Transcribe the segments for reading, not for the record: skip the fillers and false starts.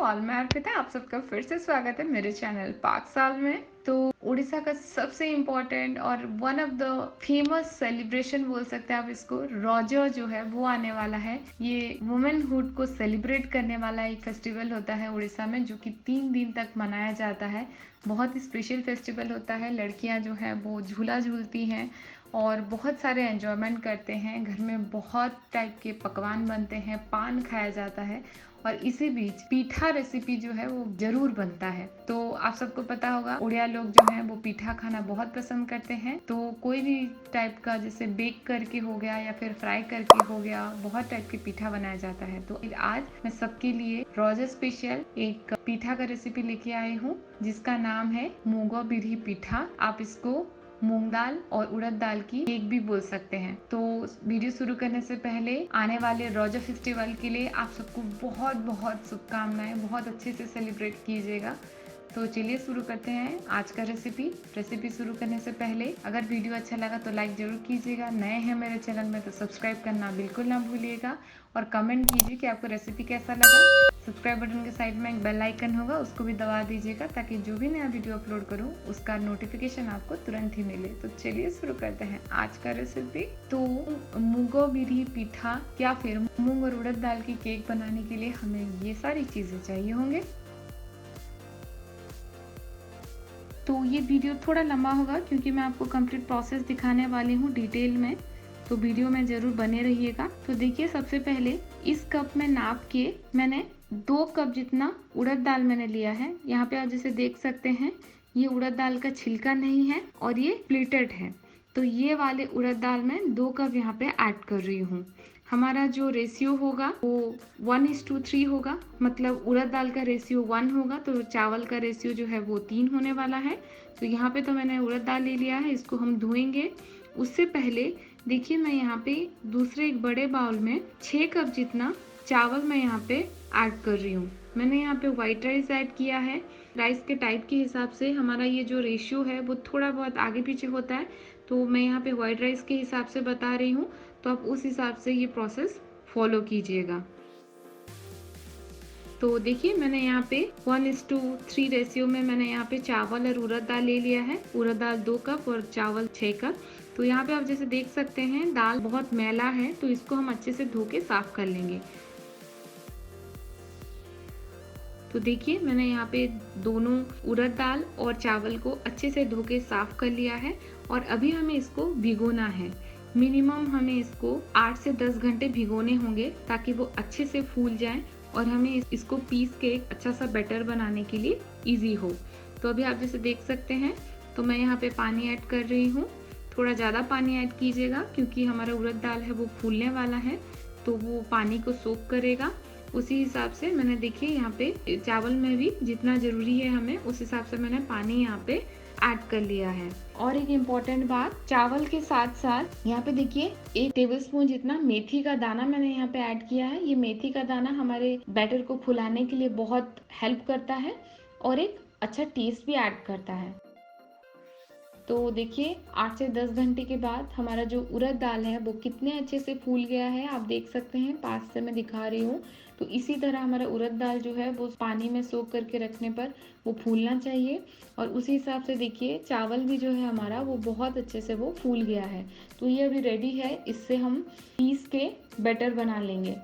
All, मैं अर्पिता। आप सबका फिर से स्वागत है मेरे चैनल पाकसाल में। तो उड़ीसा का सबसे इम्पोर्टेंट और one of the famous celebration बोल सकते हैं आप इसको, रॉजो जो है वो आने वाला है। ये वुमेनहुड को सेलिब्रेट करने वाला एक फेस्टिवल होता है उड़ीसा में, जो कि 3 दिन तक मनाया जाता है। बहुत ही स्पेशल फेस्टिवल होता है। लड़कियां जो है वो झूला झूलती हैं और बहुत सारे एंजॉयमेंट करते हैं। घर में बहुत टाइप के पकवान बनते हैं, पान खाया जाता है और इसी बीच पीठा रेसिपी जो है वो जरूर बनता है। तो आप सबको पता होगा उड़िया लोग जो हैं वो पीठा खाना बहुत पसंद करते हैं। तो कोई भी टाइप का, जैसे बेक करके हो गया या फिर फ्राई करके हो गया, बहुत टाइप के पीठा बनाया जाता है। तो आज मैं सबके लिए रोजा स्पेशल एक पीठा का रेसिपी लेके आई हूँ, जिसका नाम है मूंगो बिरही पीठा। आप इसको मूंग दाल और उड़द दाल की केक भी बोल सकते हैं। तो वीडियो शुरू करने से पहले आने वाले रोजा फेस्टिवल के लिए आप सबको बहुत बहुत शुभकामनाएं। बहुत अच्छे से सेलिब्रेट कीजिएगा। तो चलिए शुरू करते हैं आज का रेसिपी शुरू करने से पहले अगर वीडियो अच्छा लगा तो लाइक जरूर कीजिएगा। नए हैं मेरे चैनल में तो सब्सक्राइब करना बिल्कुल ना भूलिएगा और कमेंट कीजिए कि आपको रेसिपी कैसा लगा। सब्सक्राइब बटन के साइड में एक बेल आइकन होगा, उसको भी दबा दीजिएगा ताकि जो भी नया वीडियो अपलोड करूं उसका नोटिफिकेशन आपको तुरंत ही मिले। तो चलिए शुरू करते हैं आज का रेसिपी। तो मूंगो बिरही पीठा या फिर मूंग और उड़द दाल की केक बनाने के लिए हमें ये सारी चीजें चाहिए होंगे। तो ये वीडियो थोड़ा लंबा होगा क्योंकि मैं आपको कंप्लीट प्रोसेस दिखाने वाली हूँ डिटेल में, तो वीडियो में ज़रूर बने रहिएगा। तो देखिए, सबसे पहले इस कप में नाप के मैंने 2 कप जितना उड़द दाल मैंने लिया है। यहाँ पे आप जैसे देख सकते हैं, ये उड़द दाल का छिलका नहीं है और ये प्लेटेड है। तो ये वाले उड़द दाल में 2 कप यहाँ पे ऐड कर रही हूँ। हमारा जो रेशियो होगा वो 1:3 होगा, मतलब उड़द दाल का रेशियो 1 होगा तो चावल का रेशियो जो है वो 3 होने वाला है। तो यहाँ पे तो मैंने उड़द दाल ले लिया है, इसको हम धोएंगे। उससे पहले देखिए, मैं यहाँ पे दूसरे एक बड़े बाउल में 6 कप जितना चावल मैं यहाँ पे ऐड कर रही हूँ। मैंने यहाँ पे व्हाइट राइस ऐड किया है। राइस के टाइप के हिसाब से हमारा ये जो रेशियो है वो थोड़ा बहुत आगे पीछे होता है, तो मैं यहाँ पे व्हाइट राइस के हिसाब से बता रही हूँ। तो आप उस हिसाब से ये प्रोसेस फॉलो कीजिएगा। तो देखिए, मैंने यहाँ पे 1:3 रेशियो में मैंने यहाँ पे चावल और उड़द दाल ले लिया है। उड़द दाल 2 कप और चावल 6 कप। तो यहाँ पे आप जैसे देख सकते हैं, दाल बहुत मैला है तो इसको हम अच्छे से धो के साफ कर लेंगे। तो देखिए, मैंने यहाँ पे दोनों उड़द दाल और चावल को अच्छे से धो के साफ कर लिया है और अभी हमें इसको भिगोना है। मिनिमम हमें इसको 8 से 10 घंटे भिगोने होंगे ताकि वो अच्छे से फूल जाए और हमें इसको पीस के एक अच्छा सा बैटर बनाने के लिए इजी हो। तो अभी आप जैसे देख सकते हैं, तो मैं यहाँ पे पानी ऐड कर रही हूँ। थोड़ा ज़्यादा पानी ऐड कीजिएगा क्योंकि हमारा उड़द दाल है वो फूलने वाला है, तो वो पानी को सोख करेगा। उसी हिसाब से मैंने देखिए यहाँ पे चावल में भी जितना ज़रूरी है हमें, उस हिसाब से मैंने पानी यहाँ पे ऐड कर लिया है। और एक इम्पॉर्टेंट बात, चावल के साथ साथ यहाँ पे देखिए 1 टेबलस्पून जितना मेथी का दाना मैंने यहाँ पे ऐड किया है। ये मेथी का दाना हमारे बैटर को फुलाने के लिए बहुत हेल्प करता है और एक अच्छा टेस्ट भी ऐड करता है। तो देखिए, 8 से 10 घंटे के बाद हमारा जो उड़द दाल है वो कितने अच्छे से फूल गया है, आप देख सकते हैं। पास से मैं दिखा रही हूँ। तो इसी तरह हमारा उड़द दाल जो है वो पानी में सोख करके रखने पर वो फूलना चाहिए। और उसी हिसाब से देखिए, चावल भी जो है हमारा वो बहुत अच्छे से वो फूल गया है। तो ये अभी रेडी है, इससे हम पीस के बैटर बना लेंगे।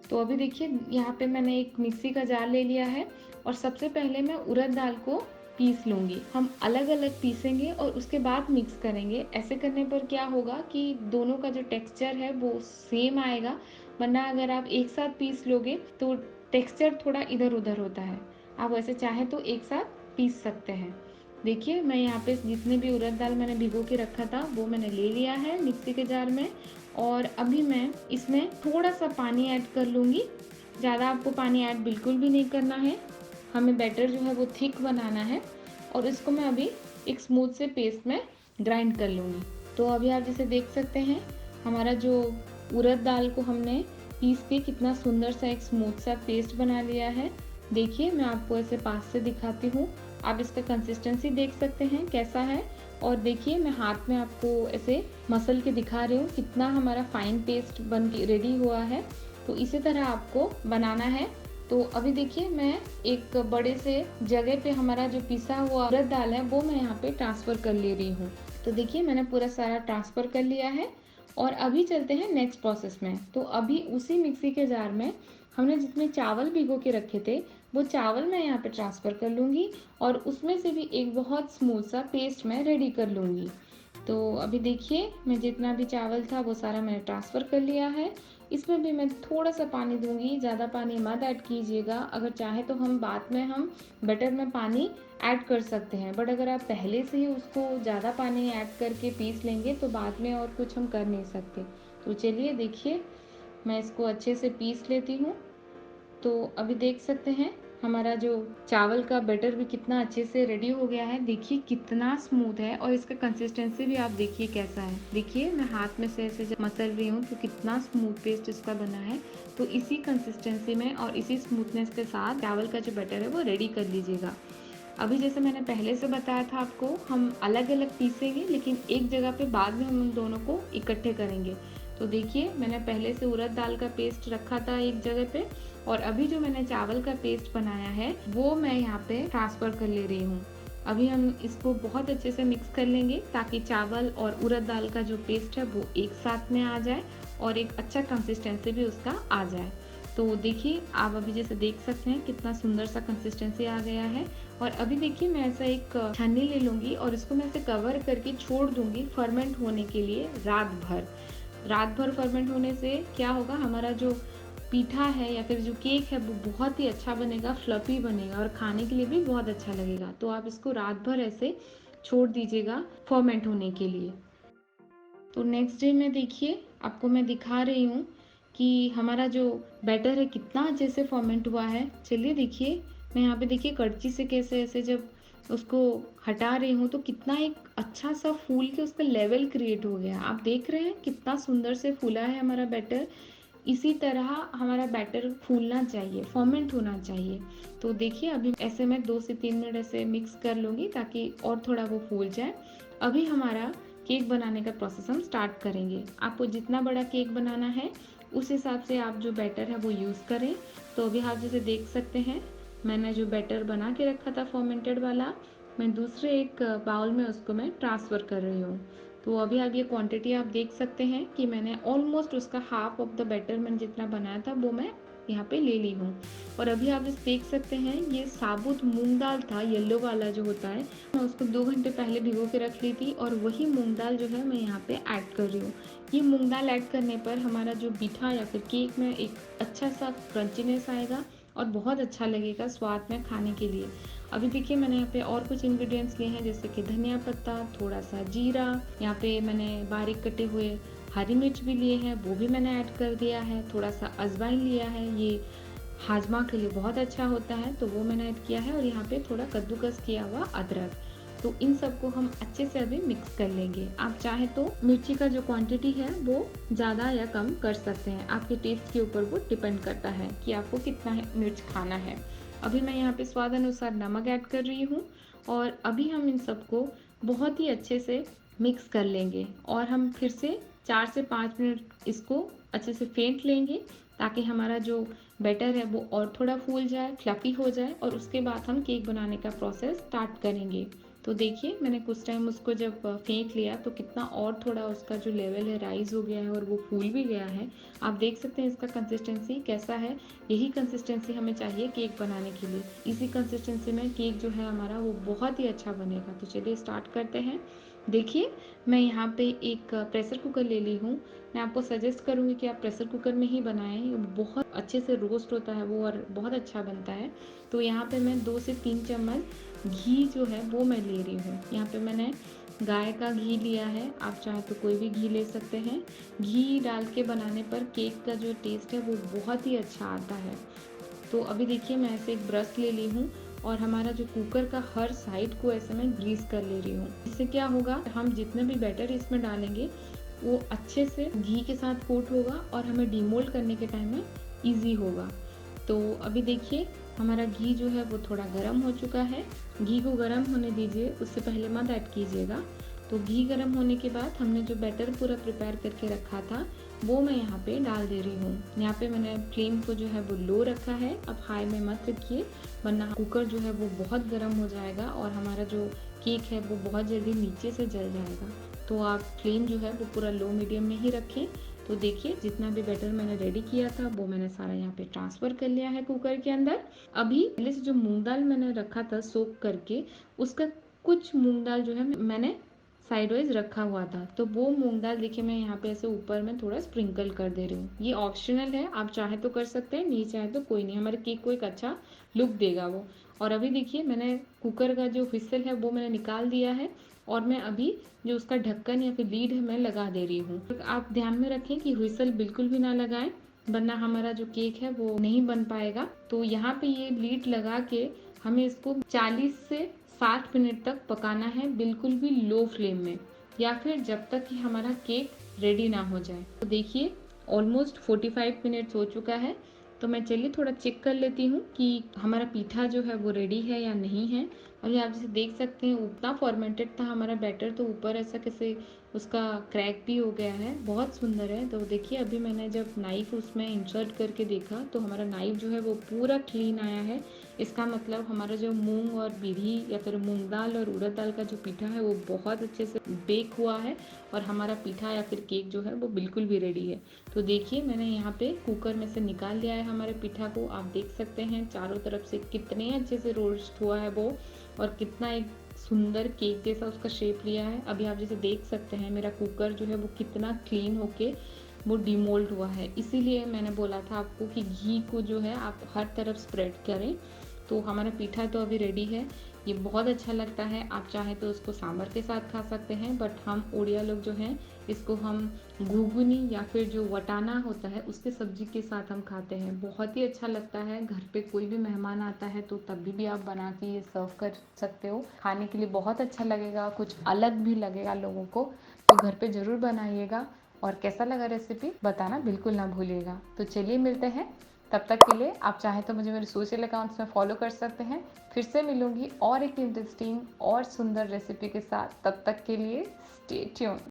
तो अभी देखिए, यहाँ पे मैंने एक मिक्सी का जार ले लिया है और सबसे पहले मैं उड़द दाल को पीस लूँगी। हम अलग अलग पीसेंगे और उसके बाद मिक्स करेंगे। ऐसे करने पर क्या होगा कि दोनों का जो टेक्सचर है वो सेम आएगा, वरना अगर आप एक साथ पीस लोगे तो टेक्सचर थोड़ा इधर उधर होता है। आप वैसे चाहें तो एक साथ पीस सकते हैं। देखिए, मैं यहाँ पे जितने भी उड़द दाल मैंने भिगो के रखा था वो मैंने ले लिया है मिक्सी के जार में और अभी मैं इसमें थोड़ा सा पानी ऐड कर लूँगी। ज़्यादा आपको पानी ऐड बिल्कुल भी नहीं करना है। हमें बैटर जो है वो थिक बनाना है और इसको मैं अभी एक स्मूथ से पेस्ट में ग्राइंड कर लूँगी। तो अभी आप जैसे देख सकते हैं, हमारा जो उड़द दाल को हमने पीस के कितना सुंदर सा एक स्मूथ सा पेस्ट बना लिया है। देखिए, मैं आपको ऐसे पास से दिखाती हूँ, आप इसका कंसिस्टेंसी देख सकते हैं कैसा है। और देखिए, मैं हाथ में आपको ऐसे मसल के दिखा रही हूँ कितना हमारा फाइन पेस्ट बन के रेडी हुआ है। तो इसी तरह आपको बनाना है तो अभी देखिए मैं एक बड़े से जगह पे हमारा जो पिसा हुआ उड़द दाल है वो मैं यहाँ पे ट्रांसफ़र कर ले रही हूँ। तो देखिए मैंने पूरा सारा ट्रांसफ़र कर लिया है और अभी चलते हैं नेक्स्ट प्रोसेस में। तो अभी उसी मिक्सी के जार में हमने जितने चावल भिगो के रखे थे वो चावल मैं यहाँ पे ट्रांसफ़र कर लूँगी और उसमें से भी एक बहुत स्मूथ सा पेस्ट मैं रेडी कर लूँगी। तो अभी देखिए मैं जितना भी चावल था वो सारा मैंने ट्रांसफ़र कर लिया है। इसमें भी मैं थोड़ा सा पानी दूंगी, ज़्यादा पानी मत ऐड कीजिएगा। अगर चाहे तो हम बाद में हम बटर में पानी ऐड कर सकते हैं, बट अगर आप पहले से ही उसको ज़्यादा पानी ऐड करके पीस लेंगे तो बाद में और कुछ हम कर नहीं सकते। तो चलिए देखिए मैं इसको अच्छे से पीस लेती हूँ। तो अभी देख सकते हैं हमारा जो चावल का बैटर भी कितना अच्छे से रेडी हो गया है। देखिए कितना स्मूथ है और इसका कंसिस्टेंसी भी आप देखिए कैसा है। देखिए मैं हाथ में से ऐसे जब मसल रही हूँ तो कितना स्मूथ पेस्ट इसका बना है। तो इसी कंसिस्टेंसी में और इसी स्मूथनेस के साथ चावल का जो बैटर है वो रेडी कर लीजिएगा। अभी जैसे मैंने पहले से बताया था आपको, हम अलग अलग पीसेंगे लेकिन एक जगह पे बाद में हम उन दोनों को इकट्ठे करेंगे। तो देखिए मैंने पहले से उड़द दाल का पेस्ट रखा था एक जगह पे और अभी जो मैंने चावल का पेस्ट बनाया है वो मैं यहाँ पे ट्रांसफ़र कर ले रही हूँ। अभी हम इसको बहुत अच्छे से मिक्स कर लेंगे ताकि चावल और उड़द दाल का जो पेस्ट है वो एक साथ में आ जाए और एक अच्छा कंसिस्टेंसी भी उसका आ जाए। तो देखिए आप अभी जैसे देख सकते हैं कितना सुंदर सा कंसिस्टेंसी आ गया है। और अभी देखिए मैं ऐसा एक छन्नी ले लूँगी और इसको मैं ऐसे कवर करके छोड़ दूँगी फर्मेंट होने के लिए रात भर फर्मेंट होने से क्या होगा, हमारा जो पीठा है या फिर जो केक है वो बहुत ही अच्छा बनेगा, फ्लफी बनेगा और खाने के लिए भी बहुत अच्छा लगेगा। तो आप इसको रात भर ऐसे छोड़ दीजिएगा फर्मेंट होने के लिए। तो नेक्स्ट डे में देखिए आपको मैं दिखा रही हूँ कि हमारा जो बैटर है कितना अच्छे से फर्मेंट हुआ है। चलिए देखिए मैं यहाँ पे देखिए कड़छी से कैसे ऐसे जब उसको हटा रही हूँ तो कितना एक अच्छा सा फूल के उसका लेवल क्रिएट हो गया। आप देख रहे हैं कितना सुंदर से फूला है हमारा बैटर। इसी तरह हमारा बैटर फूलना चाहिए, फर्मेंट होना चाहिए। तो देखिए अभी ऐसे मैं 2 से 3 मिनट ऐसे मिक्स कर लूँगी ताकि और थोड़ा वो फूल जाए। अभी हमारा केक बनाने का प्रोसेस हम स्टार्ट करेंगे। आपको जितना बड़ा केक बनाना है उस हिसाब से आप जो बैटर है वो यूज़ करें। तो अभी आप जैसे देख सकते हैं मैंने जो बैटर बना के रखा था फर्मेंटेड वाला, मैं दूसरे एक बाउल में उसको मैं ट्रांसफ़र कर रही हूँ। तो अभी आप ये क्वांटिटी आप देख सकते हैं कि मैंने ऑलमोस्ट उसका हाफ ऑफ द बैटर मैंने जितना बनाया था वो मैं यहाँ पे ले ली हूँ। और अभी आप इस देख सकते हैं ये साबुत मूंग दाल था, येलो वाला जो होता है, मैं उसको 2 घंटे पहले भिगो के रख ली थी और वही मूंग दाल जो है मैं यहाँ पे ऐड कर रही हूँ। ये मूंग दाल ऐड करने पर हमारा जो पीठा या फिर केक में एक अच्छा सा क्रंचीनेस आएगा और बहुत अच्छा लगेगा स्वाद में खाने के लिए। अभी देखिए मैंने यहाँ पे और कुछ इंग्रेडिएंट्स लिए हैं जैसे कि धनिया पत्ता, थोड़ा सा जीरा, यहाँ पे मैंने बारीक कटे हुए हरी मिर्च भी लिए हैं वो भी मैंने ऐड कर दिया है, थोड़ा सा अजवाइन लिया है, ये हाजमा के लिए बहुत अच्छा होता है तो वो मैंने ऐड किया है और यहाँ पे थोड़ा कद्दूकस किया हुआ अदरक। तो इन सबको हम अच्छे से अभी मिक्स कर लेंगे। आप चाहे तो मिर्ची का जो क्वांटिटी है वो ज़्यादा या कम कर सकते हैं, आपके टेस्ट के ऊपर वो डिपेंड करता है कि आपको कितना मिर्च खाना है। अभी मैं यहाँ पे स्वाद अनुसार नमक ऐड कर रही हूँ और अभी हम इन सबको बहुत ही अच्छे से मिक्स कर लेंगे और हम फिर से 4 से 5 मिनट इसको अच्छे से फेंट लेंगे ताकि हमारा जो बैटर है वो और थोड़ा फूल जाए, फ्लफी हो जाए और उसके बाद हम केक बनाने का प्रोसेस स्टार्ट करेंगे। तो देखिए मैंने कुछ टाइम उसको जब फेंक लिया तो कितना और थोड़ा उसका जो लेवल है राइज हो गया है और वो फूल भी गया है। आप देख सकते हैं इसका कंसिस्टेंसी कैसा है। यही कंसिस्टेंसी हमें चाहिए केक बनाने के लिए। इसी कंसिस्टेंसी में केक जो है हमारा वो बहुत ही अच्छा बनेगा। तो चलिए स्टार्ट करते हैं। देखिए मैं यहाँ पे एक प्रेशर कुकर ले ली हूँ। मैं आपको सजेस्ट करूँगी कि आप प्रेशर कुकर में ही बनाएं, बहुत अच्छे से रोस्ट होता है वो और बहुत अच्छा बनता है। तो यहाँ पे मैं 2 से 3 चम्मच घी जो है वो मैं ले रही हूँ। यहाँ पे मैंने गाय का घी लिया है, आप चाहे तो कोई भी घी ले सकते हैं। घी डाल के बनाने पर केक का जो टेस्ट है वो बहुत ही अच्छा आता है। तो अभी देखिए मैं ऐसे एक ब्रश ले ली हूँ और हमारा जो कुकर का हर साइड को ऐसे मैं ग्रीस कर ले रही हूँ। इससे क्या होगा, हम जितने भी बैटर इसमें डालेंगे वो अच्छे से घी के साथ कोट होगा और हमें डीमोल्ड करने के टाइम में ईजी होगा। तो अभी देखिए हमारा घी जो है वो थोड़ा गर्म हो चुका है। घी को गर्म होने दीजिए, उससे पहले मत ऐड कीजिएगा। तो घी गर्म होने के बाद हमने जो बैटर पूरा प्रिपेयर करके रखा था वो मैं यहाँ पे डाल दे रही हूँ। यहाँ पे मैंने फ्लेम को जो है वो लो रखा है। अब हाई में मत रखिए, वरना कुकर जो है वो बहुत गर्म हो जाएगा और हमारा जो केक है वो बहुत जल्दी नीचे से जल जाएगा। तो आप फ्लेम जो है वो पूरा लो मीडियम में ही रखें। तो देखिए जितना भी बैटर मैंने रेडी किया था वो मैंने सारा यहाँ पे ट्रांसफ़र कर लिया है कुकर के अंदर। अभी पहले से जो मूंग दाल मैंने रखा था सोक करके, उसका कुछ मूंग दाल जो है मैंने साइड वाइज रखा हुआ था, तो वो मूंग दाल देखिए मैं यहाँ पे ऐसे ऊपर में थोड़ा स्प्रिंकल कर दे रही हूँ। ये ऑप्शनल है, आप चाहे तो कर सकते हैं, नहीं चाहे तो कोई नहीं, हमारे केक को एक अच्छा लुक देगा वो। और अभी देखिए मैंने कुकर का जो व्हिसल है वो मैंने निकाल दिया है और मैं अभी जो उसका ढक्कन या फिर लीड है मैं लगा दे रही हूँ। तो आप ध्यान में रखें कि व्हिसल बिल्कुल भी ना लगाएं, वरना हमारा जो केक है वो नहीं बन पाएगा। तो यहाँ पे ये लीड लगा के हमें इसको 40 से 60 मिनट तक पकाना है, बिल्कुल भी लो फ्लेम में, या फिर जब तक कि हमारा केक रेडी ना हो जाए। तो देखिए ऑलमोस्ट 45 मिनट्स हो चुका है। तो मैं चलिए थोड़ा चेक कर लेती हूँ कि हमारा पीठा जो है वो रेडी है या नहीं है। अभी आप जैसे देख सकते हैं उतना फॉर्मेटेड था हमारा बैटर, तो ऊपर ऐसा कैसे उसका क्रैक भी हो गया है, बहुत सुंदर है। तो देखिए अभी मैंने जब नाइफ उसमें इंसर्ट करके देखा तो हमारा नाइफ जो है वो पूरा क्लीन आया है। इसका मतलब हमारा जो मूंग और बिरही या फिर मूंग दाल और उड़द दाल का जो पीठा है वो बहुत अच्छे से बेक हुआ है और हमारा पीठा या फिर केक जो है वो बिल्कुल भी रेडी है। तो देखिए मैंने यहाँ पे कुकर में से निकाल लिया है हमारे पीठा को। आप देख सकते हैं चारों तरफ से कितने अच्छे से रोस्ट हुआ है वो, और कितना एक सुंदर केक जैसा उसका शेप लिया है। अभी आप जैसे देख सकते हैं मेरा कुकर जो है वो कितना क्लीन होके वो डिमोल्ड हुआ है। इसीलिए मैंने बोला था आपको कि घी को जो है आप हर तरफ स्प्रेड करें। तो हमारा पीठा तो अभी रेडी है, ये बहुत अच्छा लगता है। आप चाहे तो उसको सांभर के साथ खा सकते हैं, बट हम उड़िया लोग जो हैं इसको हम घुघनी या फिर जो वटाना होता है उसके सब्जी के साथ हम खाते हैं। बहुत ही अच्छा लगता है। घर पे कोई भी मेहमान आता है तो तभी भी आप बना के ये सर्व कर सकते हो, खाने के लिए बहुत अच्छा लगेगा, कुछ अलग भी लगेगा लोगों को। तो घर पे ज़रूर बनाइएगा और कैसा लगा रेसिपी बताना बिल्कुल ना भूलिएगा। तो चलिए मिलते हैं, तब तक के लिए आप चाहें तो मुझे मेरे सोशल अकाउंट्स में फॉलो कर सकते हैं। फिर से मिलूंगी और एक इंटरेस्टिंग और सुंदर रेसिपी के साथ, तब तक के लिए स्टे ट्यून्ड।